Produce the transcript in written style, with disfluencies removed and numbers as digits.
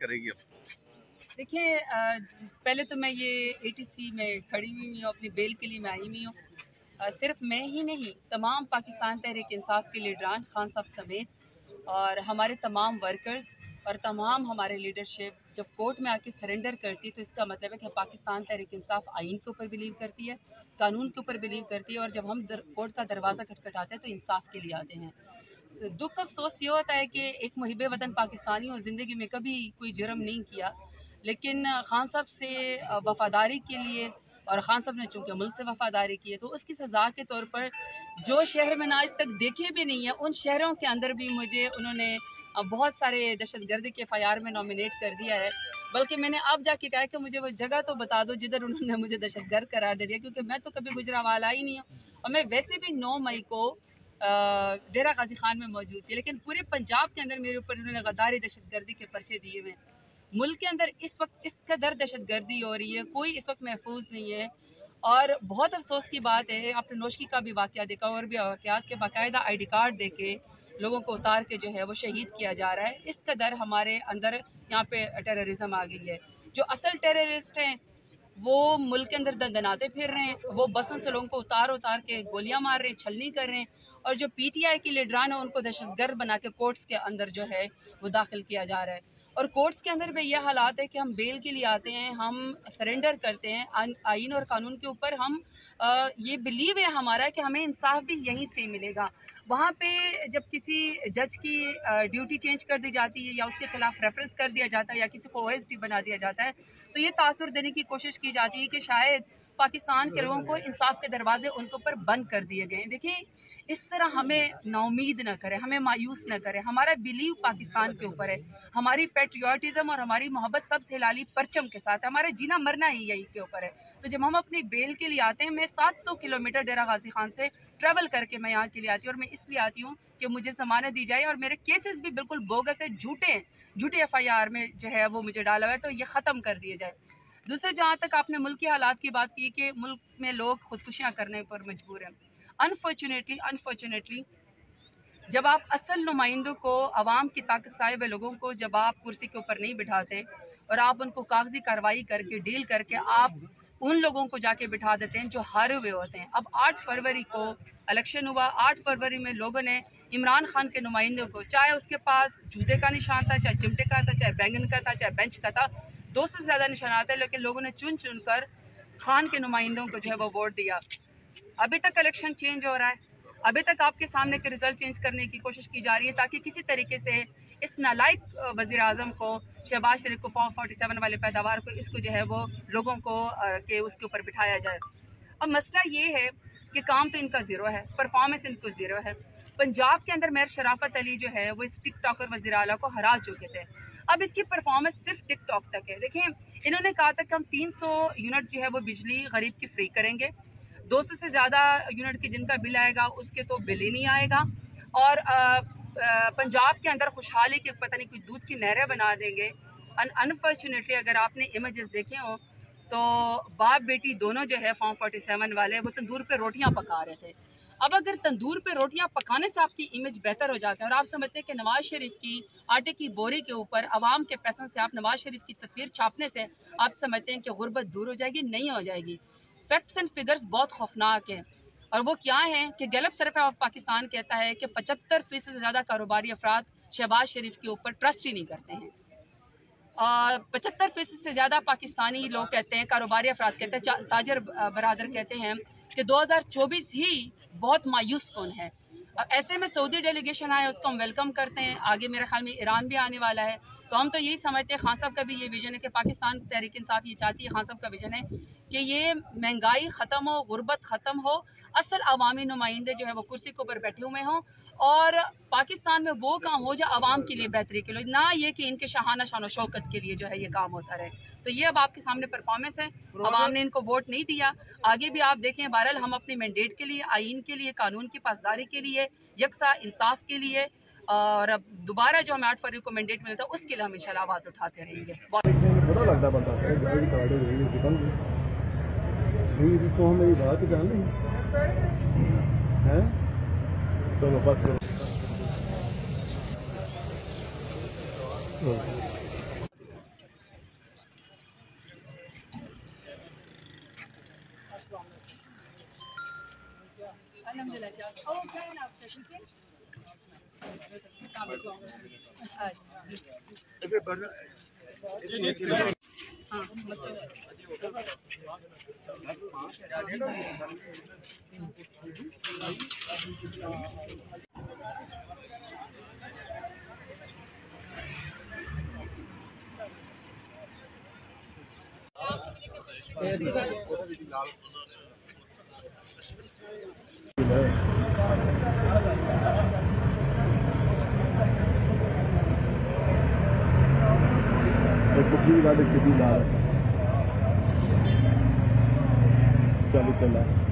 करेगी अब? देखिए, पहले तो मैं ये ATC में खड़ी हुई हूँ, अपनी बेल के लिए मैं आई हुई हूँ। सिर्फ मैं ही नहीं, तमाम पाकिस्तान तहरीक इंसाफ के लीडरान खान साहब समेत और हमारे तमाम वर्कर्स और तमाम हमारे लीडरशिप जब कोर्ट में आके सरेंडर करती है तो इसका मतलब है कि पाकिस्तान तहरीक इंसाफ आइन के ऊपर बिलीव करती है, कानून के ऊपर बिलीव करती है, और जब हम कोर्ट का दरवाज़ा खटखटाते हैं तो इंसाफ के लिए आते हैं। दुख अफसोस ये होता है कि एक मुहिब वतन पाकिस्तानी और ज़िंदगी में कभी कोई जुर्म नहीं किया, लेकिन खान साहब से वफ़ादारी के लिए, और खान साहब ने चूँकि मुल्क से वफ़ादारी की है तो उसकी सज़ा के तौर पर जो शहर मैंने आज तक देखे भी नहीं है, उन शहरों के अंदर भी मुझे उन्होंने बहुत सारे दहशतगर्दी के FIR में नॉमिनेट कर दिया है। बल्कि मैंने अब जाके कहा कि मुझे वो जगह तो बता दो जिधर उन्होंने मुझे दहशतगर्द करार दे दिया, क्योंकि मैं तो कभी गुजरावाला ही नहीं हूँ और मैं वैसे भी 9 मई को डेरा गाजी खान में मौजूद थी, लेकिन पूरे पंजाब के अंदर मेरे ऊपर उन्होंने गद्दारी दहशतगर्दी के पर्चे दिए हुए हैं। मुल्क के अंदर इस वक्त इस कदर दहशतगर्दी हो रही है, कोई इस वक्त महफूज नहीं है। और बहुत अफसोस की बात है, आपने नोशकी का भी वाक़या देखा और भी वाक़यात के बाकायदा ID कार्ड दे के लोगों को उतार के जो है वो शहीद किया जा रहा है। इस कदर हमारे अंदर यहाँ पे टेररिज्म आ गई है। जो असल टेररिस्ट हैं वो मुल्क के अंदर दंदनाते फिर रहे हैं, वो बसों से लोगों को उतार उतार के गोलियां मार रहे हैं, छलनी कर रहे हैं, और जो PTI के लीडरान है उनको दहशतगर्द बना के कोर्ट्स के अंदर जो है वो दाखिल किया जा रहा है। और कोर्ट्स के अंदर भी ये हालात है कि हम बेल के लिए आते हैं, हम सरेंडर करते हैं आइन और कानून के ऊपर। हम ये बिलीव है हमारा कि हमें इंसाफ भी यहीं से मिलेगा। वहाँ पे जब किसी जज की ड्यूटी चेंज कर दी जाती है या उसके खिलाफ रेफरेंस कर दिया जाता है या किसी को OSD बना दिया जाता है तो ये तासुर देने की कोशिश की जाती है कि शायद पाकिस्तान के लोगों को इंसाफ के दरवाजे उनके ऊपर बंद कर दिए गए हैं। देखिए, इस तरह हमें नाउमीद न करें, हमें मायूस न करें। हमारा बिलीव पाकिस्तान के ऊपर है, हमारी पेट्रियाटिज़म और हमारी मोहब्बत सबसे हिलाली परचम के साथ है, हमारा जीना मरना ही यही के ऊपर है। तो जब हम अपनी बेल के लिए आते हैं, मैं 700 किलोमीटर डेरा गाजी खान से ट्रैवल करके मैं यहाँ के लिए आती हूँ, और मैं इसलिए आती हूँ कि मुझे ज़मानत दी जाए, और मेरे केसेस भी बिल्कुल बोगस है, झूठे FIR में जो है वो मुझे डाला हुआ है, तो ये ख़त्म कर दिए जाए। दूसरा, जहाँ तक आपने मुल्क के हालात की बात की कि मुल्क में लोग खुदकुशियाँ करने पर मजबूर हैं, अनफॉर्चुनेटली जब आप असल नुमाइंदों को, आवाम की ताकत साहिब हुए लोगों को जब आप कुर्सी के ऊपर नहीं बिठाते और आप उनको कागजी कार्रवाई करके डील करके आप उन लोगों को जाके बिठा देते हैं जो हारे हुए होते हैं। अब 8 फरवरी को इलेक्शन हुआ, 8 फरवरी में लोगों ने इमरान खान के नुमाइंदों को, चाहे उसके पास जूते का निशान था, चाहे चिमटे का था, चाहे बैंगन का था, चाहे बेंच का था, 200 से ज़्यादा निशानात है, लेकिन लोगों ने चुन चुन कर खान के नुमाइंदों को जो है वो वोट दिया। अभी तक इलेक्शन चेंज हो रहा है, अभी तक आपके सामने के रिजल्ट चेंज करने की कोशिश की जा रही है ताकि किसी तरीके से इस नालायक वज़ीर आज़म को, शहबाज शरीफ को, फॉर्म 47 वाले पैदावार को, इसको जो है वो लोगों को के उसके ऊपर बिठाया जाए। अब मसला ये है कि काम तो इनका ज़ीरो है, परफॉर्मेंस इनको ज़ीरो है। पंजाब के अंदर मेयर शराफत अली जो है वो इस टिकटॉकर वज़ीर आला को हरा चुके थे, अब इसकी परफॉर्मेंस सिर्फ टिकटॉक तक है। देखें, इन्होंने कहा था कि हम 300 यूनिट जो है वो बिजली गरीब की फ्री करेंगे, 200 से ज़्यादा यूनिट की जिनका बिल आएगा उसके तो बिल ही नहीं आएगा, और पंजाब के अंदर खुशहाली के पता नहीं कोई दूध की नहरें बना देंगे। अनफॉर्चुनेटली अगर आपने इमेजेस देखे हो तो बाप बेटी दोनों जो है फॉर्म 47 वाले वो तंदूर पे रोटियां पका रहे थे। अब अगर तंदूर पे रोटियां पकाने से आपकी इमेज बेहतर हो जाता है और आप समझते हैं कि नवाज शरीफ की आटे की बोरी के ऊपर आवाम के पैसों से आप नवाज शरीफ की तस्वीर छापने से आप समझते हैं कि गुर्बत दूर हो जाएगी, नहीं हो जाएगी। फैक्ट्स एंड फिगर्स बहुत खौफनाक हैं, और वो क्या है कि गैलप सर्वे ऑफ पाकिस्तान कहता है कि 75% से ज़्यादा कारोबारी अफराद शहबाज शरीफ के ऊपर ट्रस्ट ही नहीं करते हैं। 75% से ज़्यादा पाकिस्तानी लोग कहते हैं, कारोबारी अफराद कहते हैं, ताजर बरादर कहते हैं कि 2024 ही बहुत मायूस कौन है। अब ऐसे में सऊदी डेलीगेशन आए, उसको हम वेलकम करते हैं। आगे मेरे ख्याल में ईरान भी आने वाला है, तो हम तो यही समझते हैं, खान साहब का भी ये विजन है कि पाकिस्तान तहरीक इंसाफ ये चाहती है, खान साहब का विजन है कि ये महंगाई ख़त्म हो, गुर्बत ख़त्म हो, असल अवामी नुमाइंदे जो है वो कुर्सी के ऊपर बैठे हुए हों, और पाकिस्तान में वो काम हो जो आवाम के लिए बेहतरी के लिए, ना ये कि इनके शाहाना शान शौकत के लिए जो है ये काम होता रहे। तो ये अब आपके सामने परफॉर्मेंस है, आवाम ने इनको वोट नहीं दिया। आगे भी आप देखें, बहरहाल हम अपने मैंडेट के लिए, आइन के लिए, कानून की पासदारी के लिए, यकसा इंसाफ के लिए, और अब दोबारा जो हमें 8 फरवरी को मैंडेट मिलता है उसके लिए हम इंशाल्लाह आवाज़ उठाते रहेंगे। मेरी बात जान रही है, चलो बस अल्हम्दुलिल्लाह चल ओ क्या है आपका ठीक है हाँ कुछ भी गाड़ी सीधी ला चलो चला